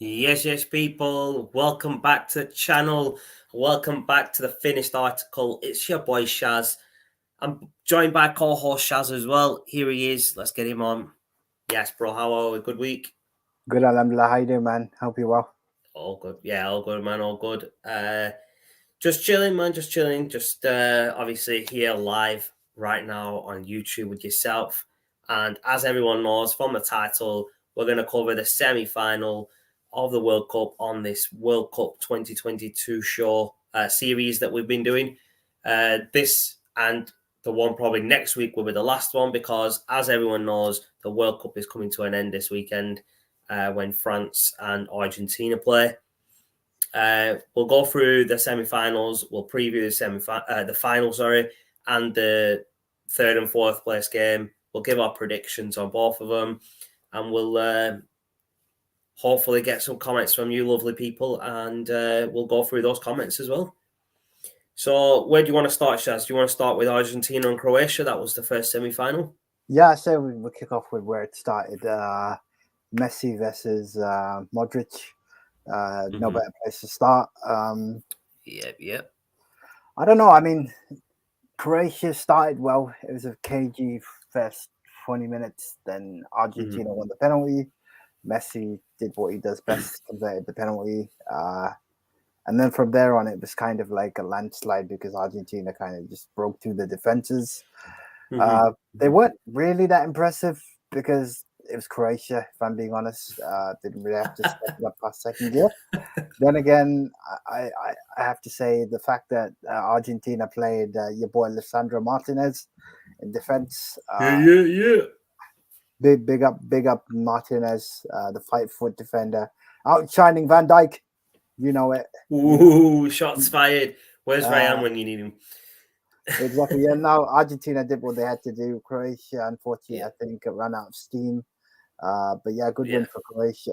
Yes, people. Welcome back to the channel. Welcome back to the finished article. It's your boy Shaz. I'm joined by co-host Shaz as well. Here he is. Let's get him on. Yes, bro. How are we? Good week. Good, Alhamdulillah. How you doing, man? Hope you well. All good. Yeah, all good, man. All good. Just chilling, man. Just chilling. Just obviously here live right now on YouTube with yourself. And as everyone knows from the title, we're going to cover the semi-final of the World Cup on this World Cup 2022 show series that we've been doing. This and the one probably next week will be the last one because, as everyone knows, the World Cup is coming to an end this weekend when France and Argentina play. We'll go through the semi-finals. We'll preview the final, and the third and fourth place game. We'll give our predictions on both of them, and we'll hopefully get some comments from you, lovely people, and we'll go through those comments as well. So, where do you want to start, Shaz? Do you want to start with Argentina and Croatia? That was the first semi-final. Yeah, so we'll kick off with where it started. Messi versus Modric. No better place to start. Yep. I don't know. I mean, Croatia started well. It was a cagey first 20 minutes. Then Argentina won the penalty. Messi did what he does best, converted the penalty. And then from there on, it was kind of like a landslide because Argentina kind of just broke through the defenses. They weren't really that impressive because it was Croatia, if I'm being honest. Didn't really have to step it up past second gear. Then again, I have to say the fact that Argentina played your boy Lisandro Martinez in defense. Yeah. Big up Martinez, the 5-foot defender, outshining Van Dijk. You know it. Ooh, shots fired. Where's Ryan when you need him? Exactly. Yeah. Now Argentina did what they had to do. Croatia, unfortunately, I think ran out of steam. But yeah, good win for Croatia.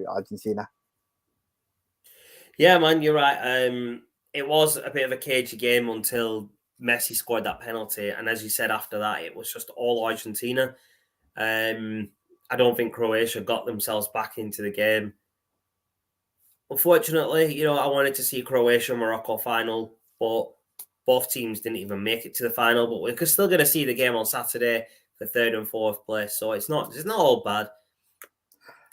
Argentina. Yeah, man, you're right. It was a bit of a cagey game until Messi scored that penalty, and as you said, after that, it was just all Argentina. I don't think Croatia got themselves back into the game. Unfortunately, I wanted to see Croatia-Morocco final, but both teams didn't even make it to the final. But we're still going to see the game on Saturday for third and fourth place, so it's not all bad.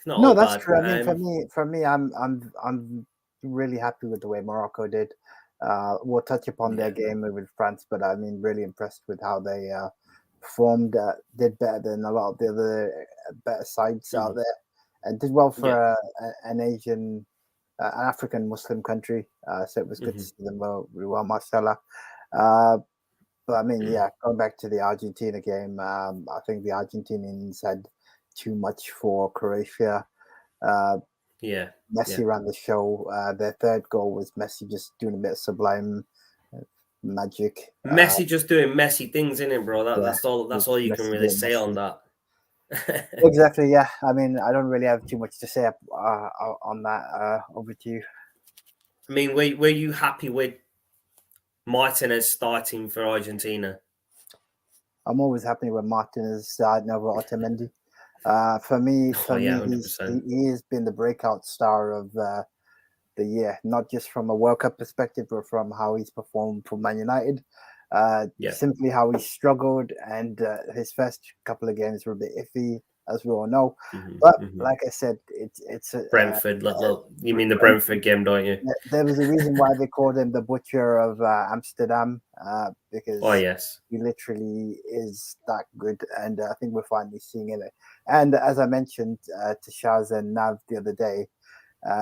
No, that's true. I mean, for me, I'm really happy with the way Morocco did. We'll touch upon their game with France, but I mean, really impressed with how they performed. Did better than a lot of the other better sides out there, and did well for an Asian, an African Muslim country. So it was good to see them really well, mashallah. But I mean, going back to the Argentina game, I think the Argentinians had too much for Croatia. Messi ran the show. Their third goal was Messi just doing a bit of sublime magic. Messi just doing Messi things, innit, bro? That's all you can really say on that. Exactly. Yeah. I mean, I don't really have too much to say on that. Over to you. I mean, were you happy with Martinez starting for Argentina? I'm always happy with Martinez starting over Otamendi. For me, he has been the breakout star of the year, not just from a World Cup perspective, but from how he's performed for Man United. Simply how he struggled, and his first couple of games were a bit iffy, as we all know. But like I said, it's Brentford. You mean the Brentford game, don't you? There was a reason why they called him the Butcher of Amsterdam, because he literally is that good, and I think we're finally seeing it. And as I mentioned to Shaz and Nav the other day,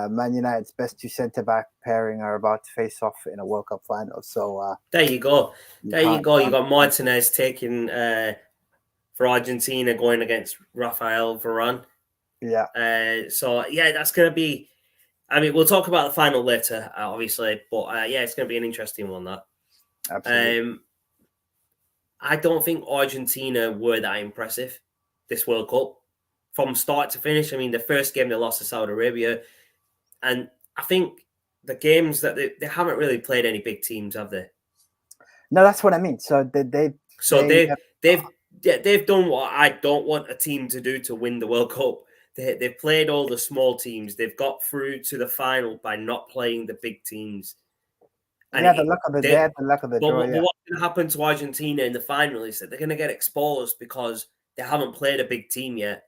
Man United's best two centre-back pairing are about to face off in a World Cup final. So there you go. You got Martinez taking for Argentina going against Rafael Varane. Yeah. That's going to be. I mean, we'll talk about the final later, obviously, but it's going to be an interesting one. That. Absolutely. I don't think Argentina were that impressive this World Cup from start to finish. I mean, the first game they lost to Saudi Arabia, and I think the games that they haven't really played any big teams, have they? No, that's what I mean. So they've done what I don't want a team to do to win the World Cup. They've played all the small teams. They've got through to the final by not playing the big teams. And the luck of the dead, the luck of the draw. But what's going to happen to Argentina in the final is that they're going to get exposed because they haven't played a big team yet.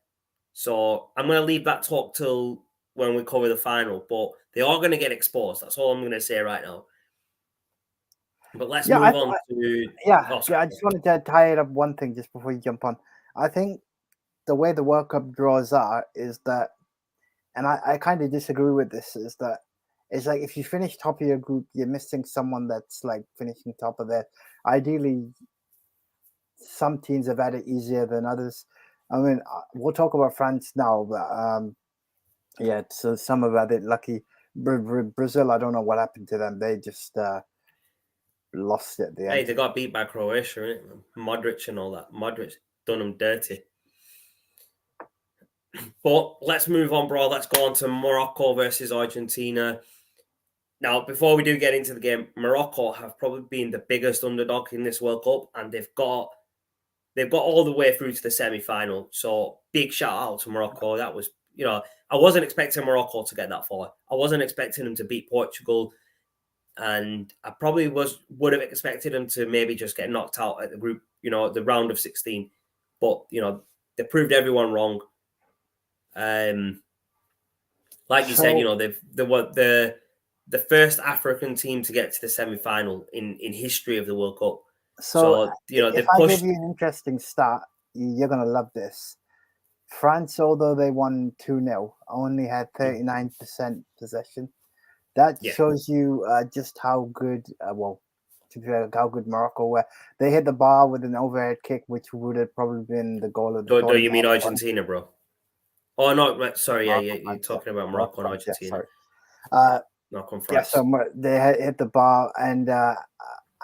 So I'm going to leave that talk till when we cover the final. But they are going to get exposed. That's all I'm going to say right now. But let's move on to... I just wanted to tie it up one thing just before you jump on. I think the way the World Cup draws are is that, and I kind of disagree with this, is that it's like if you finish top of your group, you're missing someone that's like finishing top of that. Ideally, some teams have had it easier than others. I mean, we'll talk about France now, but so some have had it lucky. Brazil, I don't know what happened to them. They just lost it at the end. Hey, they got beat by Croatia, right? Modric and all that. Modric done them dirty. But let's move on, bro. Let's go on to Morocco versus Argentina. Now, before we do get into the game, Morocco have probably been the biggest underdog in this World Cup, and they've got all the way through to the semi-final. So big shout out to Morocco. That was, I wasn't expecting Morocco to get that far. I wasn't expecting them to beat Portugal, and I probably would have expected them to maybe just get knocked out at the group, the round of 16. But they proved everyone wrong. Like you said, they were the first African team to get to the semi-final in history of the World Cup. So if I give you an interesting stat, you're gonna love this. France, although they won 2-0, only had 39% possession. That shows you just how good. How good Morocco were. They hit the bar with an overhead kick, which would have probably been the goal of the. Do you mean Argentina, bro? Oh no, sorry. You're talking about Morocco and Argentina. Not from France. So they hit the bar, and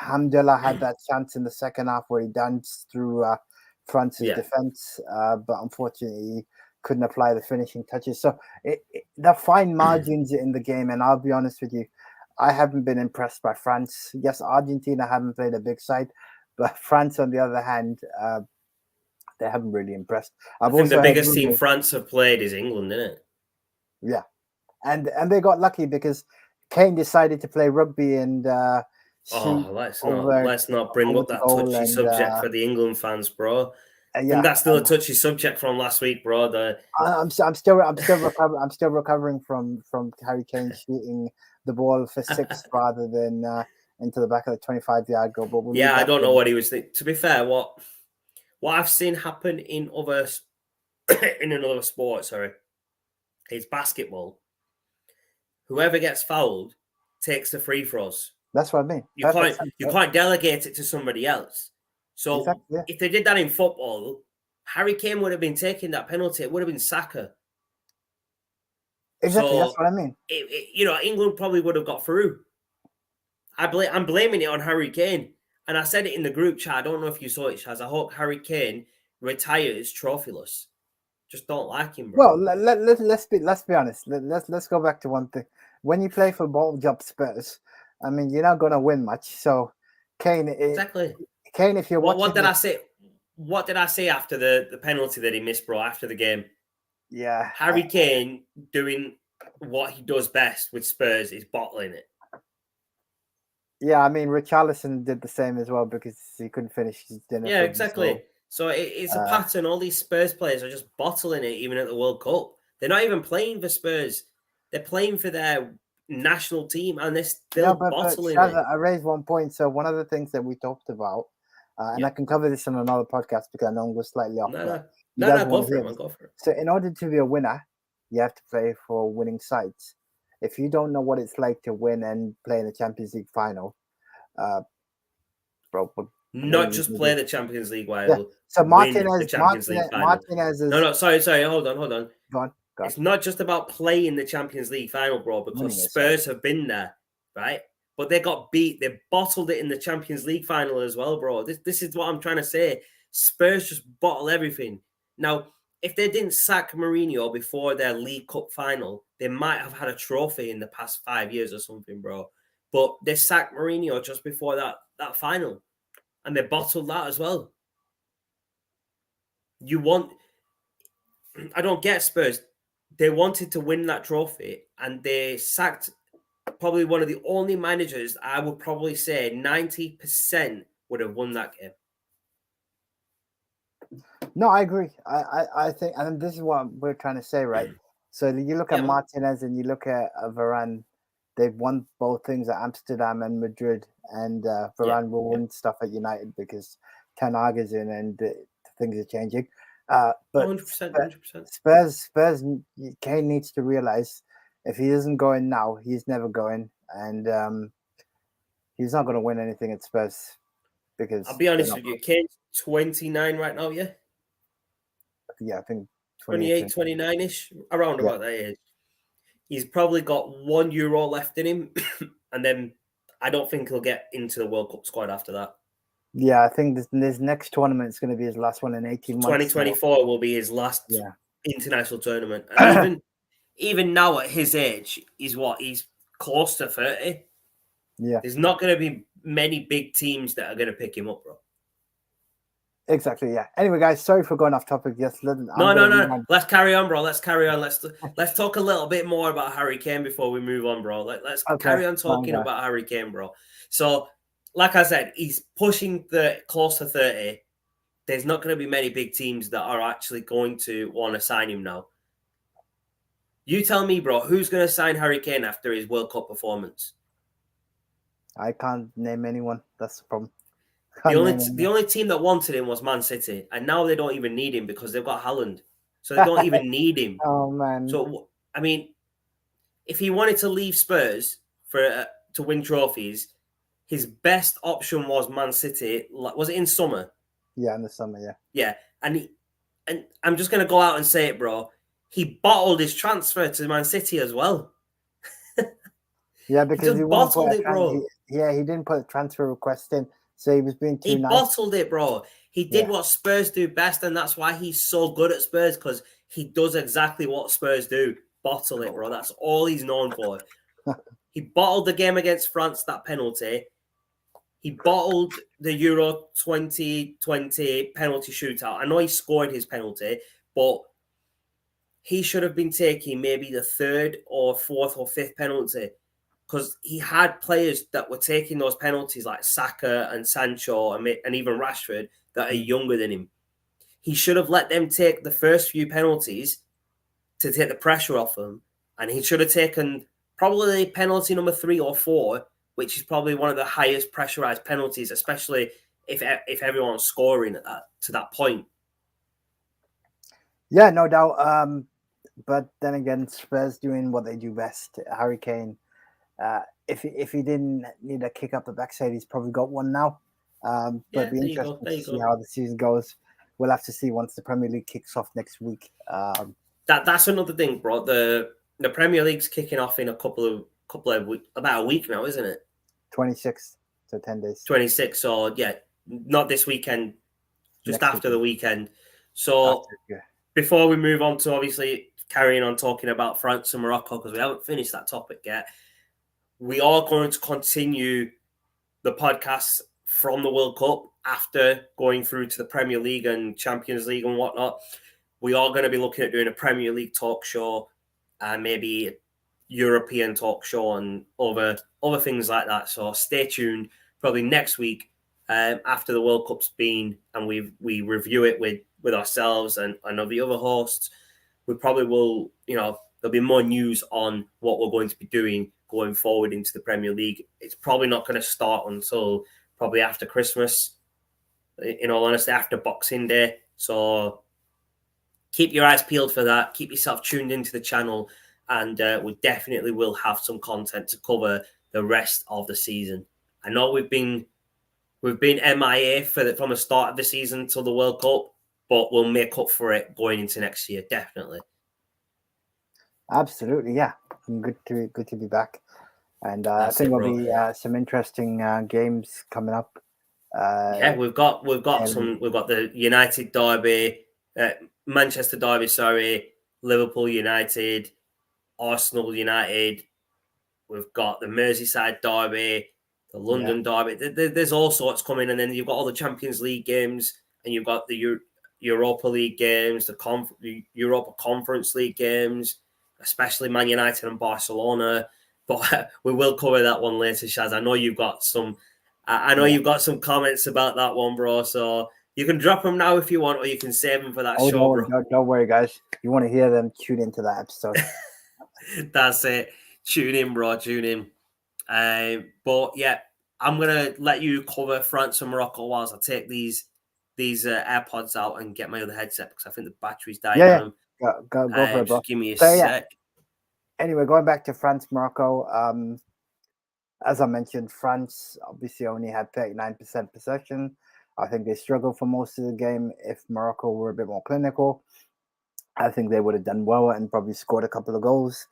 Hamdullah had that chance in the second half where he danced through France's defense, but unfortunately he couldn't apply the finishing touches. So the fine margins in the game, and I'll be honest with you, I haven't been impressed by France. Yes, Argentina haven't played a big side, but France, on the other hand, they haven't really impressed. I think the biggest team France have played is England, isn't it? Yeah, and they got lucky because Kane decided to play rugby and. Let's not bring up that touchy subject for the England fans, bro. I think that's still a touchy subject from last week, bro. I'm still recovering from Harry Kane shooting the ball for 6 rather than into the back of the 25-yard goal. But I don't know what he was thinking. To be fair, what I've seen happen in another sport, is basketball. Whoever gets fouled takes the free throws. That's what I mean. You can't delegate it to somebody else. So if they did that in football, Harry Kane would have been taking that penalty. It would have been Saka. Exactly, that's what I mean. England probably would have got through. I'm blaming it on Harry Kane. And I said it in the group chat. I don't know if you saw it, Shaz. I hope Harry Kane retires trophyless. Just don't like him, bro. Well, let's be honest. Let's go back to one thing. When you play for ball job Spurs, I mean, you're not going to win much. So, Kane, exactly. Kane, if you're watching, what did I say? What did I say after the penalty that he missed, bro? After the game, Harry Kane doing what he does best with Spurs is bottling it. Yeah, I mean, Richarlison did the same as well because he couldn't finish his dinner. Yeah, exactly. So it's a pattern. All these Spurs players are just bottling it, even at the World Cup. They're not even playing for Spurs. They're playing for their national team, and they're still bottling it. I raised one point. So one of the things that we talked about, and I can cover this on another podcast because I know I'm going slightly off. Go for it. So in order to be a winner, you have to play for winning sides. If you don't know what it's like to win and play in the Champions League final, not just play the Champions League while so Martinez is... No, sorry, hold on. Go on. It's not just about playing the Champions League final, bro, because Spurs have been there, right? But they got beat. They bottled it in the Champions League final as well, bro. This is what I'm trying to say. Spurs just bottle everything. Now, if they didn't sack Mourinho before their League Cup final, they might have had a trophy in the past 5 years or something, bro. But they sacked Mourinho just before that final, and they bottled that as well. I don't get Spurs. they wanted to win that trophy, and they sacked probably one of the only managers I would probably say 90% would have won that game. No, I agree. I think, and this is what we're trying to say, right? So you look at Martinez and you look at Varane. They've won both things at Amsterdam and Madrid, and Varane will win stuff at United because Ten Hag is in and things are changing. But 100%. Spurs, Kane needs to realize if he isn't going now, he's never going, and he's not going to win anything at Spurs because I'll be honest with you, Kane's 29 right now, yeah? Yeah, I think 28, 29-ish, around about that age. He's probably got €1 left in him, and then I don't think he'll get into the World Cup squad after that. Yeah, I think this next tournament is going to be his last one in 18 months. 2024 will be his last international tournament. And even now at his age, he's close to 30. Yeah. There's not going to be many big teams that are going to pick him up, bro. Exactly, yeah. Anyway, guys, sorry for going off topic. Yes, no. Let's carry on, bro. Let's carry on. Let's talk a little bit more about Harry Kane before we move on, bro. Let's carry on talking about Harry Kane, bro. So, like I said, he's pushing close to 30. There's not going to be many big teams that are actually going to want to sign him now. You tell me, bro, who's going to sign Harry Kane after his World Cup performance? I can't name anyone. That's the problem. The only team that wanted him was Man City, and now they don't even need him because they've got Haaland. So they don't even need him. Oh, man. So, I mean, if he wanted to leave Spurs to win trophies, his best option was Man City. Was it in summer? Yeah, in the summer, yeah. Yeah, and I'm just going to go out and say it, bro. He bottled his transfer to Man City as well. Yeah, because he bottled it, bro. He didn't put a transfer request in. So he was being too nice. He bottled it, bro. He did what Spurs do best, and that's why he's so good at Spurs, because he does exactly what Spurs do. Bottle it, bro. That's all he's known for. He bottled the game against France, that penalty. He bottled the Euro 2020 penalty shootout. I know he scored his penalty, but he should have been taking maybe the third or fourth or fifth penalty, because he had players that were taking those penalties like Saka and Sancho and even Rashford that are younger than him. He should have let them take the first few penalties to take the pressure off them. And he should have taken probably penalty number 3 or 4, which is probably one of the highest pressurized penalties, especially if everyone's scoring to that point. Yeah, no doubt. But then again, Spurs doing what they do best. Harry Kane, if he didn't need a kick up the backside, he's probably got one now. But it'd be interesting to see how the season goes. We'll have to see once the Premier League kicks off next week. That's another thing, bro. The Premier League's kicking off in a couple of weeks, about a week now, isn't it? 26, so 10 days. 26, so yeah, not this weekend, just after the weekend. So before we move on to obviously carrying on talking about France and Morocco, because we haven't finished that topic yet, we are going to continue the podcast from the World Cup after going through to the Premier League and Champions League and whatnot. We are going to be looking at doing a Premier League talk show and maybe a European talk show and other things like that. So stay tuned. Probably next week after the World Cup's been and we review it with ourselves and the other hosts. We probably will, there'll be more news on what we're going to be doing going forward into the Premier League. It's probably not going to start until probably after Christmas, in all honesty, after Boxing Day. So keep your eyes peeled for that. Keep yourself tuned into the channel, and we definitely will have some content to cover the rest of the season. I know we've been MIA from the start of the season till the World Cup, but we'll make up for it going into next year, definitely. Absolutely, yeah. Good to be back, and I think there'll be some interesting games coming up. We've got the United derby, Manchester derby, Liverpool United, Arsenal United. We've got the Merseyside derby, the London derby. There's all sorts coming, and then you've got all the Champions League games, and you've got the Europa League games, the Europa Conference League games. especially Man United and Barcelona. But we will cover that one later, Shaz. I know you've got some. I know you've got some comments about that one, bro. So you can drop them now if you want, or you can save them for that show, bro. Don't worry, guys. You want to hear them? Tune into that episode. That's it. Tune in, bro. Tune in. But yeah, I'm gonna let you cover France and Morocco whilst I take these AirPods out and get my other headset because I think the battery's dying on them. Go for it, bro. Just give me a sec. Anyway, going back to France, Morocco. As I mentioned, France obviously only had 39% possession. I think they struggled for most of the game. If Morocco were a bit more clinical, I think they would have done well and probably scored a couple of goals.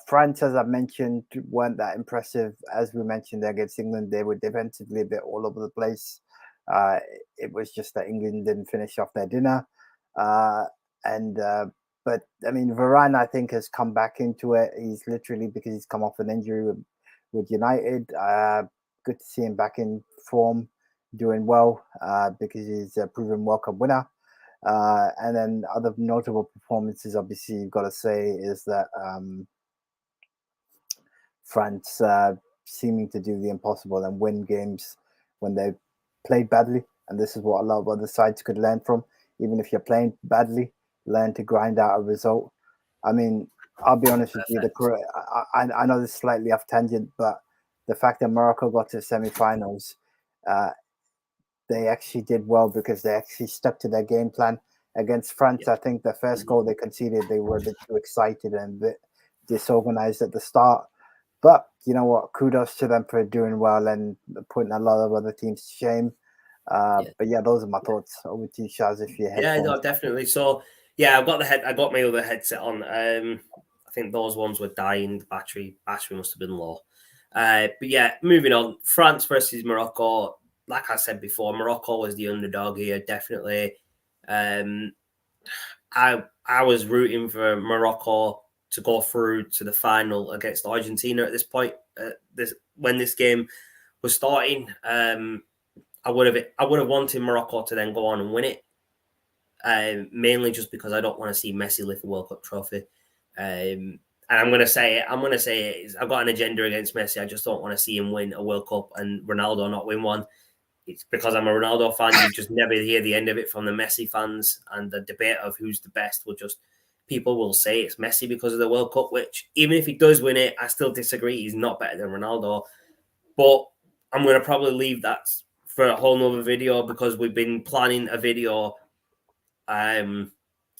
France, as I mentioned, weren't that impressive. As we mentioned against England, they were defensively a bit all over the place. It was just that England didn't finish off their dinner. But I mean, Varane, I think, has come back into it. He's literally, because he's come off an injury with United. Good to see him back in form, doing well, because he's a proven World Cup winner. And then other notable performances, obviously, you've got to say, is that France seeming to do the impossible and win games when they played badly. And this is what a lot of other sides could learn from. Even if you're playing badly, learn to grind out a result. I mean, I'll be honest with you. I know this is slightly off tangent, but the fact that Morocco got to the semi-finals, they actually did well because they actually stuck to their game plan. Against France, I think the first goal they conceded, they were a bit too excited and a bit disorganized at the start. But you know what? Kudos to them for doing well and putting a lot of other teams to shame. But yeah, those are my thoughts. Over to you, Shaz, if you Yeah, no, definitely. So yeah, I got my other headset on. I think those ones were dying. The battery must have been low. But yeah, moving on. France versus Morocco. Like I said before, Morocco was the underdog here, definitely. I was rooting for Morocco to go through to the final against Argentina at this point. When this game was starting, I would have wanted Morocco to then go on and win it. Mainly just because I don't want to see Messi lift a World Cup trophy. And I'm going to say it. I've got an agenda against Messi. I just don't want to see him win a World Cup and Ronaldo not win one. It's because I'm a Ronaldo fan. You just never hear the end of it from the Messi fans, and the debate of who's the best people will say it's Messi because of the World Cup, which even if he does win it, I still disagree. He's not better than Ronaldo. But I'm going to probably leave that for a whole nother video because we've been planning a video where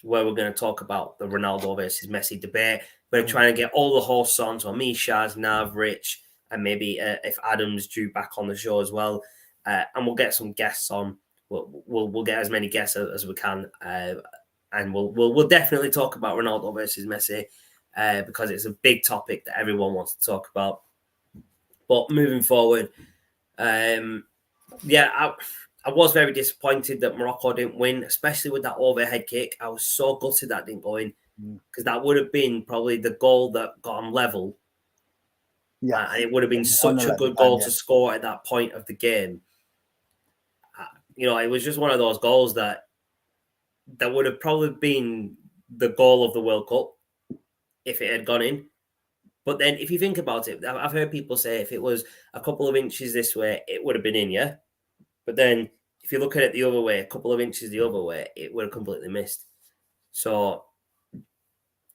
we're going to talk about the Ronaldo versus Messi debate. We're trying to get all the hosts on, so me, Shaz, Nav, Rich, and maybe if Adam's due back on the show as well. And we'll get some guests on. We'll get as many guests as we can, and we'll definitely talk about Ronaldo versus Messi because it's a big topic that everyone wants to talk about. But moving forward, I was very disappointed that Morocco didn't win, especially with that overhead kick. I was so gutted that didn't go in because that would have been probably the goal that got them level. Yeah, and it would have been such a good goal to score at that point of the game. It was just one of those goals that would have probably been the goal of the World Cup if it had gone in. But then if you think about it, I've heard people say if it was a couple of inches this way, it would have been in, yeah? But then if you look at it the other way, a couple of inches the other way, it would have completely missed. So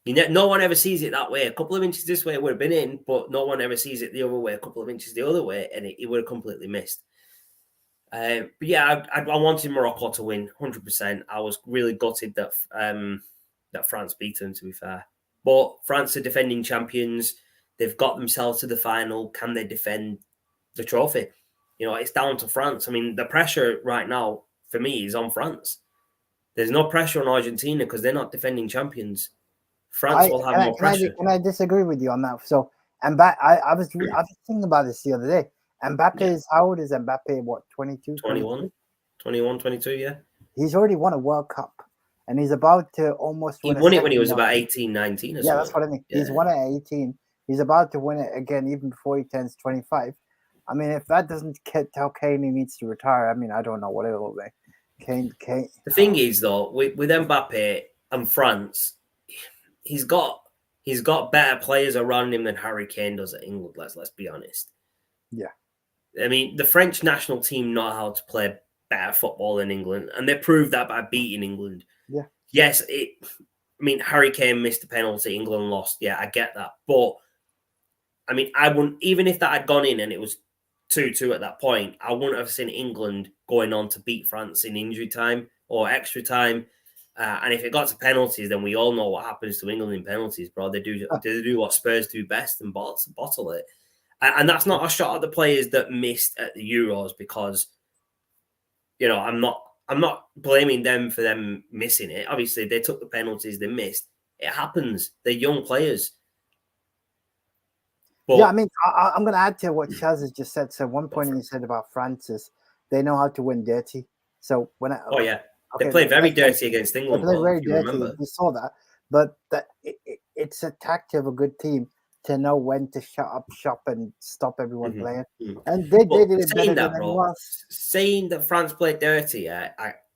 no one ever sees it that way. A couple of inches this way, it would have been in, but no one ever sees it the other way, a couple of inches the other way, and it would have completely missed. But yeah, I wanted Morocco to win 100%. I was really gutted that France beat them, to be fair. But France are defending champions. They've got themselves to the final. Can they defend the trophy? It's down to France. I mean, the pressure right now, for me, is on France. There's no pressure on Argentina because they're not defending champions. France will have more pressure. Can I disagree with you on that? So, Mbappe, I was thinking about this the other day. Mbappe is, how old is Mbappe? What, 22? 21, 22, yeah. He's already won a World Cup, and he's about to almost win. He won it when he was about 18, 19 or something. Yeah, that's what I mean. Yeah. He's won it at 18. He's about to win it again even before he turns 25. I mean, if that doesn't tell Kane he needs to retire, I mean, I don't know what it will be. Kane. The thing is, though, with Mbappe and France, he's got He's got better players around him than Harry Kane does at England. Let's be honest. Yeah. I mean, the French national team know how to play better football than England, and they proved that by beating England. Yeah. Yes, Harry Kane missed a penalty, England lost. Yeah, I get that. But, I mean, I wouldn't, even if that had gone in and it was 2-2 at that point, I wouldn't have seen England going on to beat France in injury time or extra time. And if it got to penalties, then we all know what happens to England in penalties, bro. They do what Spurs do best and bottle it. And that's not a shot at the players that missed at the Euros, because, you know, I'm not blaming them for them missing it. Obviously, they took the penalties, they missed. It happens. They're young players. But, yeah, I mean, I'm going to add to what Chaz has just said. So one point he said about France is they know how to win dirty. So they played very dirty against England. They played very dirty. We saw that. But it's a tactic of a good team to know when to shut up shop and stop everyone playing. And they did it better than anyone else. Saying that France played dirty,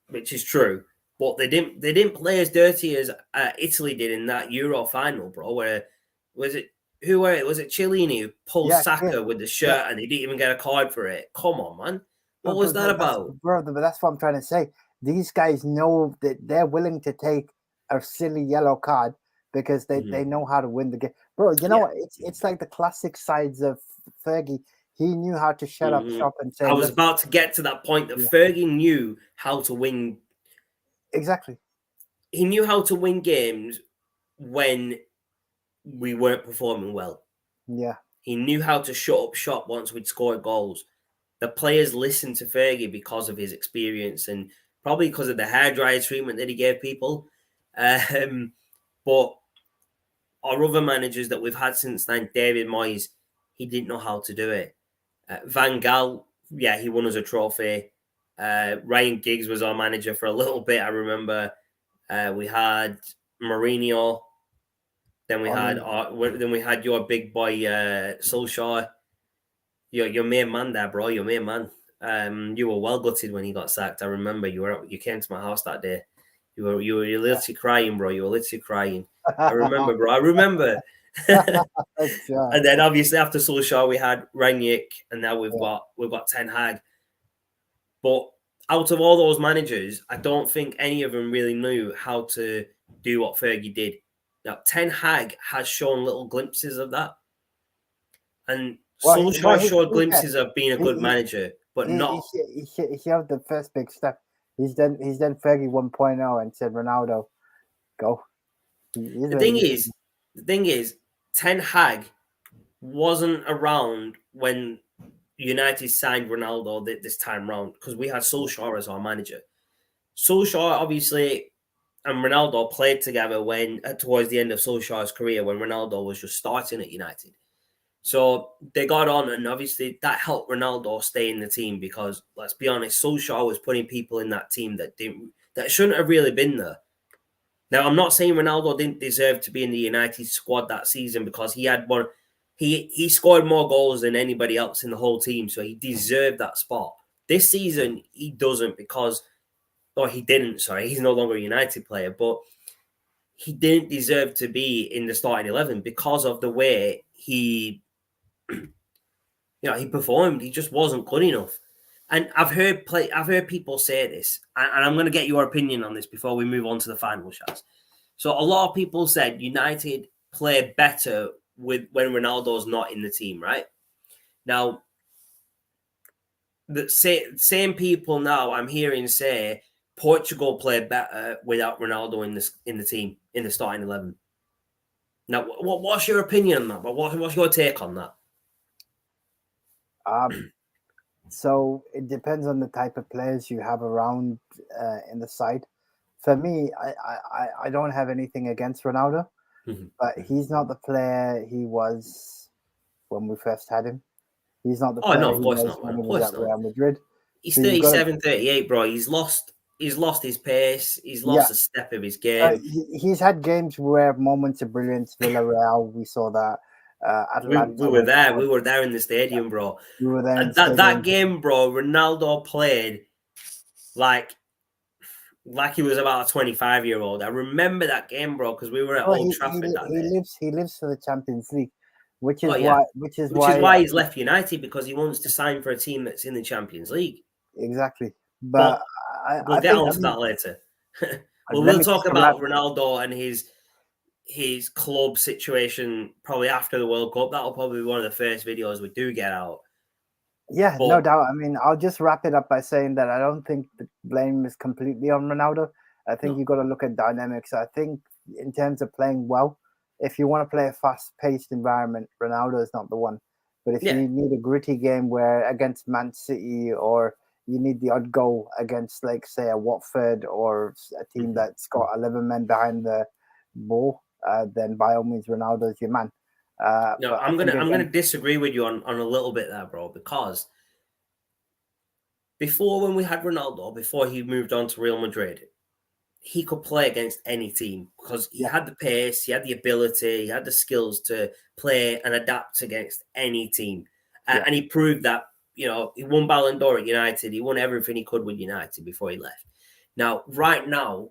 which is true, but they didn't play as dirty as Italy did in that Euro final, bro. Where was it? Who were it? Was it Chiellini who pulled Saka with the shirt and he didn't even get a card for it? Come on, man. What was that about? But that's what I'm trying to say. These guys know that they're willing to take a silly yellow card because they know how to win the game. Bro, you know what? It's like the classic sides of Fergie. He knew how to shut up shop and say... I was about to get to that point that Fergie knew how to win. Exactly. He knew how to win games when we weren't performing well. Yeah. He knew how to shut up shop once we'd scored goals. The players listened to Fergie because of his experience and probably because of the hairdryer treatment that he gave people. But our other managers that we've had since then, David Moyes, he didn't know how to do it. Van Gaal, he won us a trophy. Ryan Giggs was our manager for a little bit, I remember. We had Mourinho. Then we had your big boy Solskjaer. Your main man there, bro. Your main man. You were well gutted when he got sacked. I remember you came to my house that day. You were literally crying, bro. You were literally crying. I remember, bro. I remember. And then obviously after Solskjaer we had Rangnick, and now we've got Ten Hag. But out of all those managers, I don't think any of them really knew how to do what Fergie did. Now, Ten Hag has shown little glimpses of that. And Solskjaer showed glimpses of being a good manager, but not... He had the first big step. He's done Fergie 1.0 and said, Ronaldo, go. The thing is, Ten Hag wasn't around when United signed Ronaldo this time round, because we had Solskjaer as our manager. Solskjaer, obviously... and Ronaldo played together towards the end of Solskjaer's career, when Ronaldo was just starting at United. So they got on, and obviously that helped Ronaldo stay in the team, because let's be honest, Solskjaer was putting people in that team that shouldn't have really been there. Now, I'm not saying Ronaldo didn't deserve to be in the United squad that season, because he had one. He scored more goals than anybody else in the whole team, so he deserved that spot. This season, he doesn't, because... or he didn't, sorry. He's no longer a United player, but he didn't deserve to be in the starting 11 because of the way he performed. He just wasn't good enough. And I've heard people say this, and I'm going to get your opinion on this before we move on to the final shots. So a lot of people said United play better when Ronaldo's not in the team, right? Now, the same people now I'm hearing say Portugal played better without Ronaldo in the team, in the starting 11. Now, what's your opinion on that? What's your take on that? So it depends on the type of players you have around in the side. For me, I don't have anything against Ronaldo, but he's not the player he was when we first had him. He's not the player no, of course not, when he was at Real Madrid. He's 37, 38, bro. He's lost his pace. He's lost a step of his game. He's had games where moments of brilliance. Villarreal, we saw that. Atlanta, we were there. We were there in the stadium, bro. We were there. That game, bro. Ronaldo played like like he was about a 25-year-old. I remember that game, bro, because we were at Old Trafford that day. He lives for the Champions League, which is which is why he's left United, because he wants to sign for a team that's in the Champions League. Exactly, but we'll get onto that later. We'll talk about Ronaldo and his club situation probably after the World Cup. That'll probably be one of the first videos we do get out. Yeah, no doubt. I mean, I'll just wrap it up by saying that I don't think the blame is completely on Ronaldo. I think you've got to look at dynamics. I think in terms of playing well, if you want to play a fast-paced environment, Ronaldo is not the one. But if you need a gritty game where against Man City, or you need the odd goal against, like, say, a Watford or a team that's got 11 men behind the ball, then by all means, Ronaldo is your man. No, I'm gonna disagree with you on a little bit there, bro, because before, when we had Ronaldo, before he moved on to Real Madrid, he could play against any team because he had the pace, he had the ability, he had the skills to play and adapt against any team. And he proved that, he won Ballon d'Or at United. He won everything he could with United before he left. Now, right now,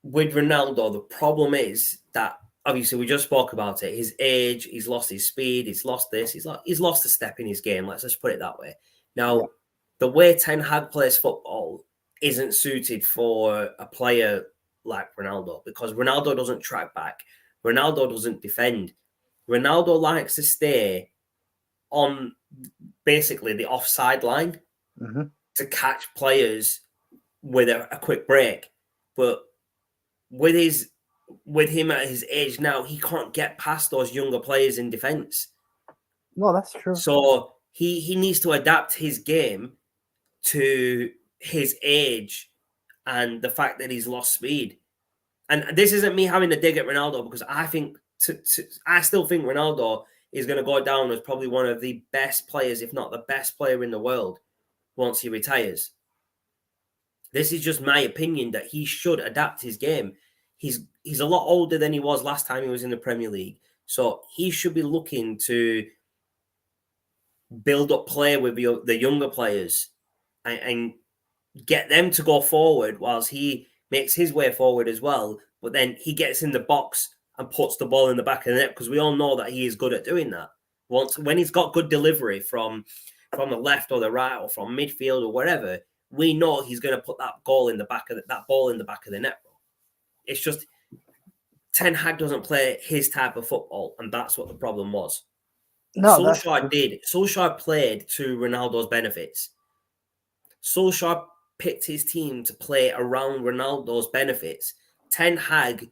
with Ronaldo, the problem is that, obviously, we just spoke about it. His age, he's lost his speed, he's lost this, he's lost a step in his game. Let's just put it that way. Now, the way Ten Hag plays football isn't suited for a player like Ronaldo, because Ronaldo doesn't track back. Ronaldo doesn't defend. Ronaldo likes to stay on basically the offside line to catch players with a quick break. But with him at his age now, he can't get past those younger players in defense. No, that's true. So he needs to adapt his game to his age and the fact that he's lost speed. And this isn't me having a dig at Ronaldo, because I still think Ronaldo is going to go down as probably one of the best players, if not the best player in the world, once he retires. This is just my opinion, that he should adapt his game. He's a lot older than he was last time he was in the Premier League. So he should be looking to build up play with the younger players and get them to go forward whilst he makes his way forward as well. But then he gets in the box and puts the ball in the back of the net, because we all know that he is good at doing that. When he's got good delivery from the left or the right or from midfield or wherever, we know he's going to put that ball in the back of the net. Bro. It's just Ten Hag doesn't play his type of football, and that's what the problem was. No, Solskjaer did. Solskjaer played to Ronaldo's benefits. Solskjaer picked his team to play around Ronaldo's benefits. Ten Hag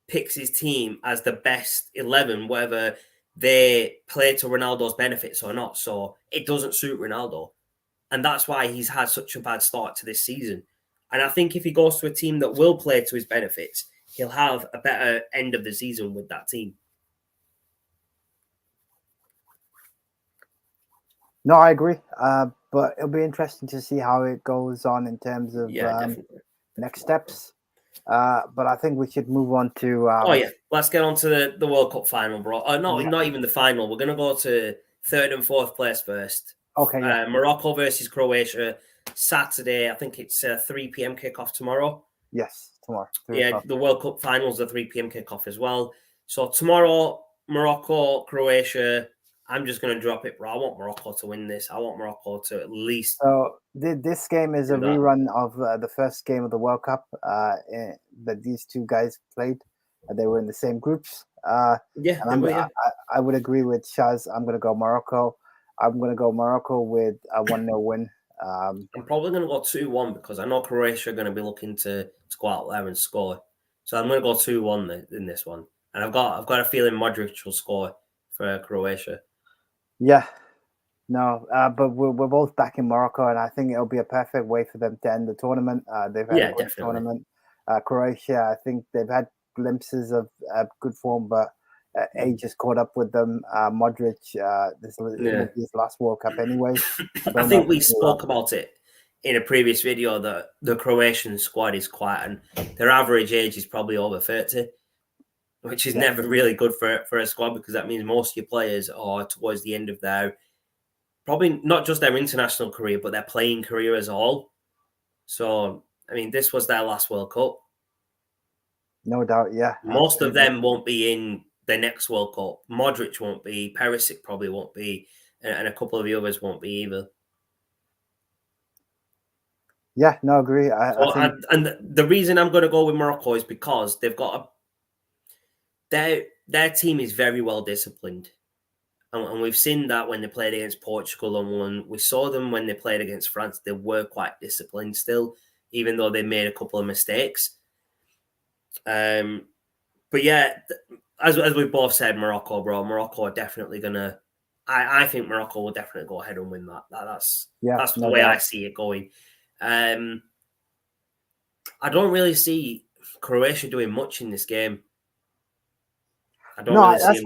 picks his team as the best 11, whether they play to Ronaldo's benefits or not. So it doesn't suit Ronaldo. And that's why he's had such a bad start to this season. And I think if he goes to a team that will play to his benefits, he'll have a better end of the season with that team. No, I agree. But it'll be interesting to see how it goes on in terms of next steps. But I think we should move on to... let's get on to the World Cup final, bro. Not even the final. We're going to go to third and fourth place first. Okay, Morocco versus Croatia, Saturday. I think it's a 3 p.m. kickoff tomorrow. Yes, tomorrow. The World Cup finals are 3 p.m. kickoff as well. So tomorrow, Morocco, Croatia... I'm just going to drop it, bro. I want Morocco to win this. I want Morocco to at least... So this game is a rerun of the first game of the World Cup that these two guys played. They were in the same groups. I would agree with Shaz. I'm going to go Morocco. I'm going to go Morocco with a 1-0 win. I'm probably going to go 2-1, because I know Croatia are going to be looking to go out there and score. So I'm going to go 2-1 in this one. And I've got a feeling Modric will score for Croatia. Yeah, no, but we're both back in Morocco, and I think it'll be a perfect way for them to end the tournament. They've had a good tournament. Croatia, I think they've had glimpses of good form, but age has caught up with them. Modric, this will be his last World Cup anyway. I think we spoke about it in a previous video that the Croatian squad is and their average age is probably over 30. Which is never really good for a squad, because that means most of your players are towards the end of their, probably not just their international career, but their playing career as a whole. So, I mean, this was their last World Cup. No doubt, yeah. Most Absolutely. of them won't be in the next World Cup. Modric won't be. Perisic probably won't be. And a couple of the others won't be either. Yeah, no, agree. I think... And the reason I'm going to go with Morocco is because they've got their team is very well disciplined. And we've seen that when they played against Portugal and won. We saw them when they played against France. They were quite disciplined still, even though they made a couple of mistakes. But yeah, as we both said, Morocco, bro. Morocco are definitely gonna. I think Morocco will definitely go ahead and win that. That's the way I see it going. I don't really see Croatia doing much in this game. I don't really see them doing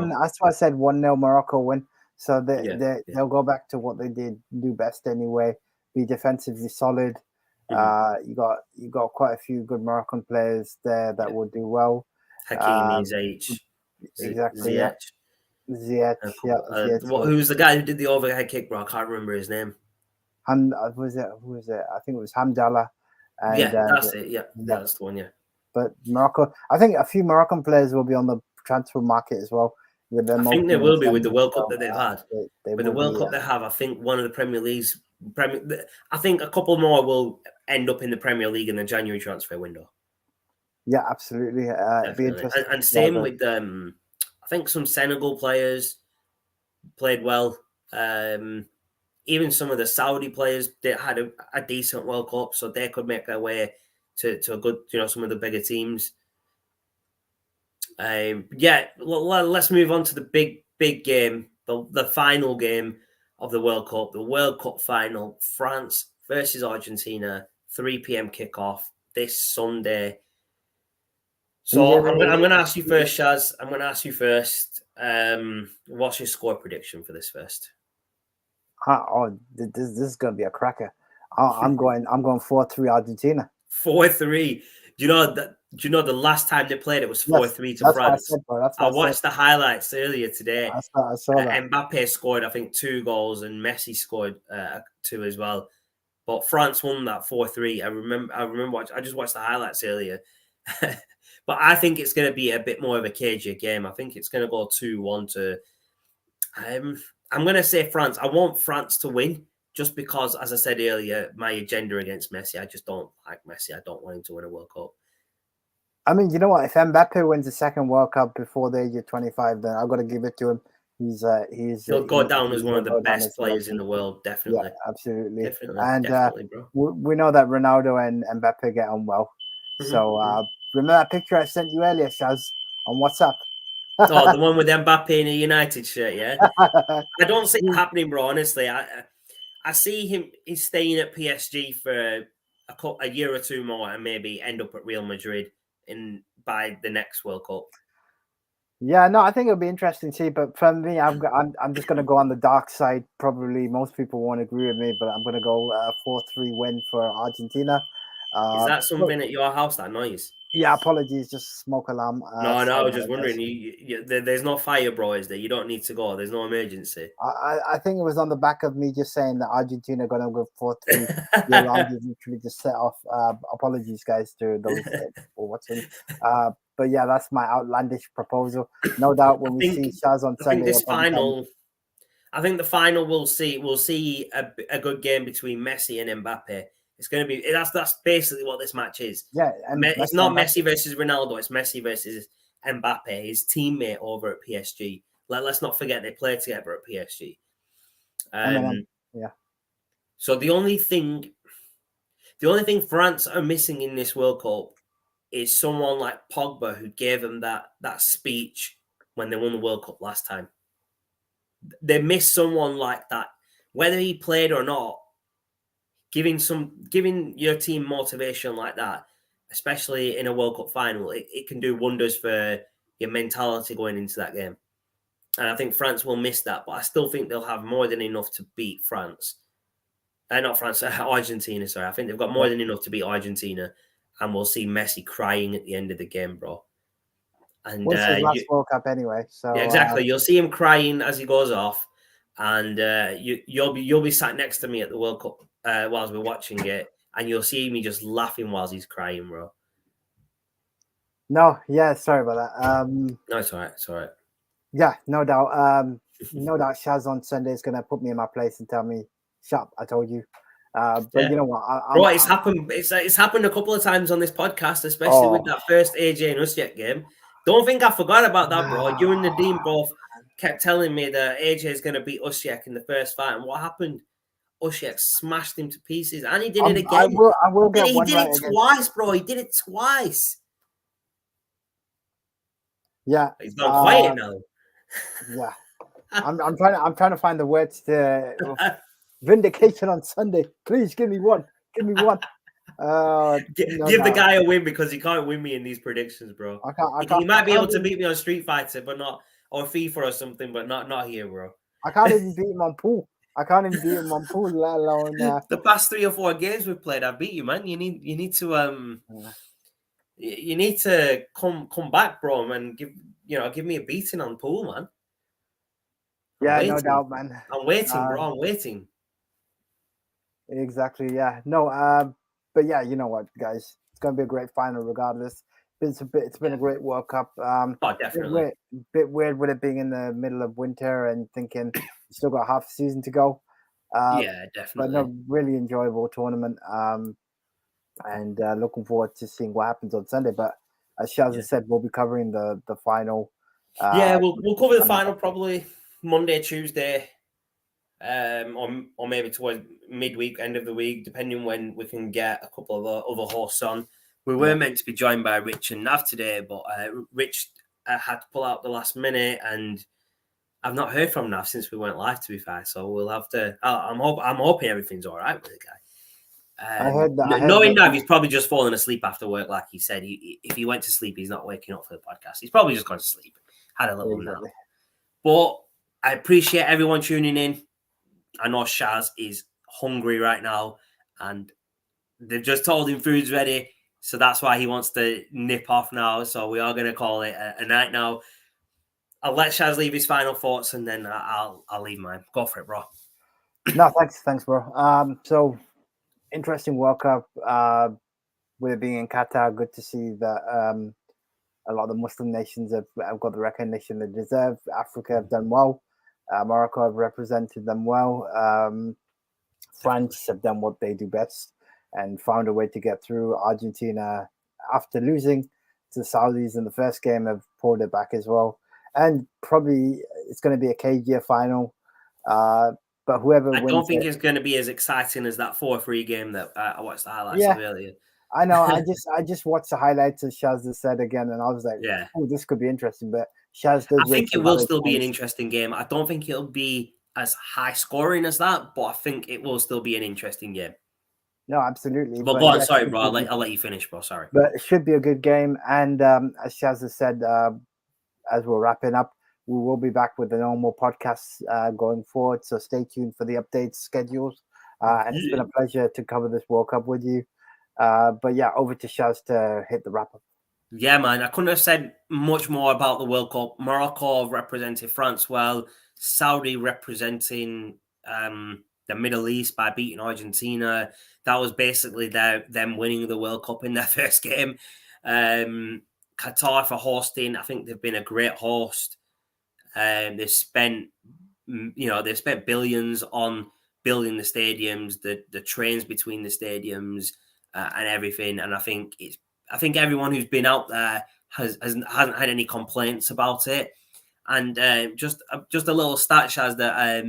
much. That's why I said 1-0 Morocco win. So they'll go back to what they do best anyway. Be defensively solid. You got quite a few good Moroccan players there that will do well. Hakimi, Ziyech, exactly. Ziyech. Ziyech. Who's the guy who did the overhead kick, bro? I can't remember his name. Who was it? I think it was Hamdallah. That's it. Yeah, that's the one. Yeah. But Morocco, I think a few Moroccan players will be on the transfer market as well. With them, I think they will be with the World Cup that they've had. With the World Cup they have, I think one of the I think a couple more will end up in the Premier League in the January transfer window. Yeah, absolutely. It'd be interesting. And same with I think some Senegal players played well. Even some of the Saudi players, they had a decent World Cup, so they could make their way to a good, some of the bigger teams. Let's move on to the big game, the final game of the World Cup, the World Cup final, France versus Argentina, 3 p.m. kickoff this Sunday. So I'm going to ask you first, Shaz. I'm going to ask you first. What's your score prediction for this first? This is going to be a cracker. I'm going 4-3 Argentina. 4-3. Do you know the last time they played it was 4-3 to France? I watched the highlights earlier today. I saw that. Mbappe scored, I think, 2 goals and Messi scored 2 as well. But France won that 4-3. I remember I just watched the highlights earlier. But I think it's going to be a bit more of a cagier game. I think it's going to go 2-1 to... I'm going to say France. I want France to win just because, as I said earlier, my agenda against Messi, I just don't like Messi. I don't want him to win a World Cup. I mean, you know what? If Mbappe wins the second World Cup before the age of 25, then I've got to give it to him. He'll go down as one of the best players in the world, definitely. Yeah, absolutely. Definitely, bro. We know that Ronaldo and Mbappe get on well. So remember that picture I sent you earlier, Shaz, on WhatsApp? Oh, the one with Mbappe in a United shirt, yeah? I don't see it happening, bro, honestly. I see he's staying at PSG for a year or two more and maybe end up at Real Madrid by the next World Cup. Yeah, no, I think it'll be interesting to see. But for me, I'm just going to go on the dark side. Probably most people won't agree with me, but I'm going to go 4-3 win for Argentina. Is that something at your house, that noise? Yeah, apologies, just smoke alarm. No, I was just wondering. There's no fire, bro, is there? You don't need to go. There's no emergency. I think it was on the back of me just saying that Argentina are going to go 4-3. The alarm literally just set off. Apologies, guys, to those for watching. But yeah, that's my outlandish proposal. No doubt when we see Shaz on Sunday. I think the final we'll see a good game between Messi and Mbappe. It's going to be that's basically what this match is. Yeah, and it's not Messi versus Ronaldo. It's Messi versus Mbappe, his teammate over at PSG. Let's not forget they played together at PSG. So the only thing France are missing in this World Cup is someone like Pogba, who gave them that speech when they won the World Cup last time. They miss someone like that, whether he played or not. Giving your team motivation like that, especially in a World Cup final, it can do wonders for your mentality going into that game. And I think France will miss that, but I still think they'll have more than enough to beat France. Not France, Argentina, sorry. I think they've got more than enough to beat Argentina, and we'll see Messi crying at the end of the game, bro. And it's his last World Cup anyway, so yeah, exactly. You'll see him crying as he goes off, and you'll be sat next to me at the World Cup whilst we're watching it, and you'll see me just laughing whilst he's crying, bro. No, yeah, sorry about that. No, it's all right. It's all right. Yeah, no doubt. No doubt Shaz on Sunday is gonna put me in my place and tell me, "Shut up, I told you." But Yeah. you know what? Bro, it's happened. It's happened a couple of times on this podcast, especially with that first AJ and Usyk game. Don't think I forgot about that, bro. You and Nadeem both kept telling me that AJ is going to beat Usyk in the first fight, and what happened? Usyk smashed him to pieces, and he did it again. I will get He one did right it again. twice, bro. He did it twice. Yeah, he's gone quiet now. Yeah, I'm trying to find the words to vindication on Sunday. Please give me one. Give me one. Give the guy a win because he can't win me in these predictions, bro. He might be able to beat me on Street Fighter, but not or FIFA or something, but not here, bro. I can't even beat him on pool. I can't even beat him on pool, let alone the past 3 or 4 games we've played. I beat you, man. You need to come back, bro, and give me a beating on pool, man. No doubt, man. I'm waiting, bro. I'm waiting. Exactly. Yeah. No. But yeah, you know what, guys? It's going to be a great final, regardless. It's been a great World Cup. Definitely. Bit weird with it being in the middle of winter and thinking you still got half a season to go. Yeah, definitely. But no, really enjoyable tournament. And looking forward to seeing what happens on Sunday. But as Shaz said, we'll be covering the final. We'll cover the final probably Monday, Tuesday, or maybe towards midweek, end of the week, depending when we can get a couple of other hosts on. We were meant to be joined by Rich and Nav today, but Rich had to pull out the last minute, and I've not heard from Nav since we went live, to be fair. So we'll have to. I'm hoping everything's all right with the guy. I heard that. Knowing Nav, he's probably just falling asleep after work, like he said. If he went to sleep, he's not waking up for the podcast. He's probably just gone to sleep. Had a little nap. But I appreciate everyone tuning in. I know Shaz is hungry right now, and they've just told him food's ready. So that's why he wants to nip off now. So we are going to call it a night now. I'll let Shaz leave his final thoughts, and then I'll leave mine. Go for it, bro. No, thanks, bro. So interesting World Cup. With it being in Qatar, good to see that a lot of the Muslim nations have got the recognition they deserve. Africa have done well. Morocco have represented them well. France have done what they do best and found a way to get through. Argentina, after losing to the Saudis in the first game, have pulled it back as well. And probably it's going to be a cagier final. But whoever wins, I don't think it's going to be as exciting as that 4-3 game that I watched the highlights of earlier. I know. I just watched the highlights, as Shaz has said again, and I was like, "Oh, this could be interesting." But Shaz does. I think it will still be an interesting game. I don't think it'll be as high scoring as that, but I think it will still be an interesting game. No, absolutely. But go on, sorry, bro. I'll let you finish, bro. Sorry. But it should be a good game, and as Shaz has said, as we're wrapping up, we will be back with the normal podcasts going forward. So stay tuned for the updates, schedules, and it's been a pleasure to cover this World Cup with you. But yeah, over to Shaz to hit the wrap up. Yeah, man. I couldn't have said much more about the World Cup. Morocco represented France well. Saudi representing the Middle East by beating Argentina. That was basically them winning the World Cup in their first game. Qatar for hosting. I think they've been a great host. They've spent billions on building the stadiums, the trains between the stadiums, and everything. And I think everyone who's been out there hasn't had any complaints about it. And just a little stat, Shaz, that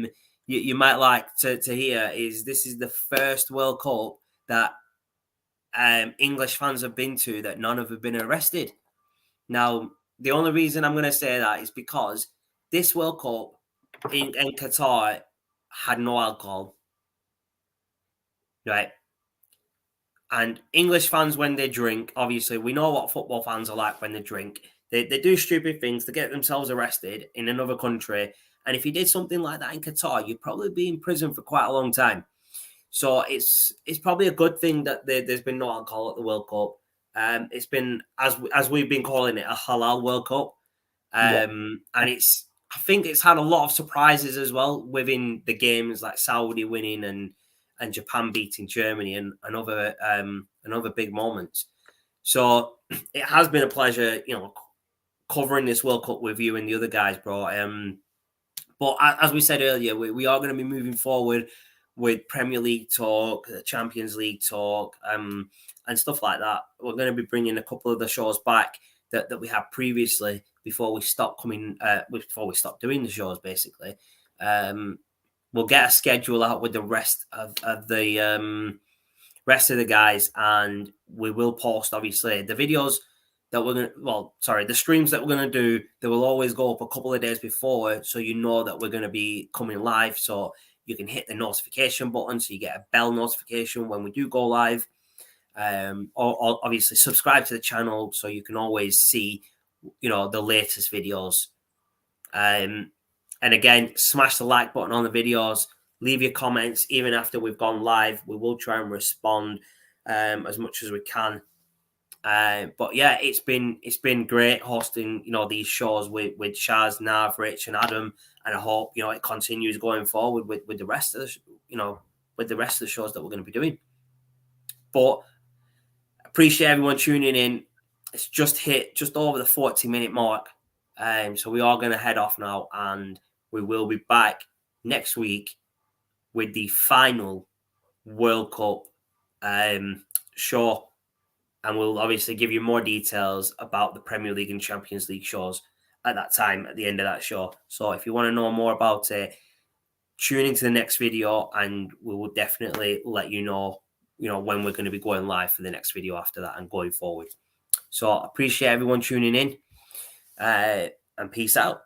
you might like to hear is this is the first World Cup that English fans have been to that none have been arrested. Now, the only reason I'm going to say that is because this World Cup in Qatar had no alcohol, right? And English fans, when they drink, obviously, we know what football fans are like when they drink. They do stupid things to get themselves arrested in another country. And if you did something like that in Qatar, you'd probably be in prison for quite a long time. So it's probably a good thing that there's been no alcohol at the World Cup. It's been, as we've been calling it, a halal World Cup. And I think it's had a lot of surprises as well within the games, like Saudi winning and and Japan beating Germany and another big moments. So it has been a pleasure, covering this World Cup with you and the other guys, bro. But as we said earlier, we are going to be moving forward with Premier League talk, Champions League talk, and stuff like that. We're going to be bringing a couple of the shows back that we had previously before we stop doing the shows, basically. We'll get a schedule out with the rest of the guys, and we will post, obviously, the videos that the streams that we're going to do. They will always go up a couple of days before, so you know that we're going to be coming live, so you can hit the notification button so you get a bell notification when we do go live. Or obviously subscribe to the channel so you can always see, the latest videos. And again, smash the like button on the videos. Leave your comments even after we've gone live. We will try and respond as much as we can. But yeah, it's been great hosting, these shows with Shaz, Nav, Rich, and Adam, and I hope it continues going forward with the rest of the shows that we're going to be doing. But appreciate everyone tuning in. It's just hit just over the 40-minute mark, so we are going to head off now, and we will be back next week with the final World Cup show. And we'll obviously give you more details about the Premier League and Champions League shows at that time, at the end of that show. So if you want to know more about it, tune into the next video, and we will definitely let you know, when we're going to be going live for the next video after that and going forward. So I appreciate everyone tuning in, and peace out.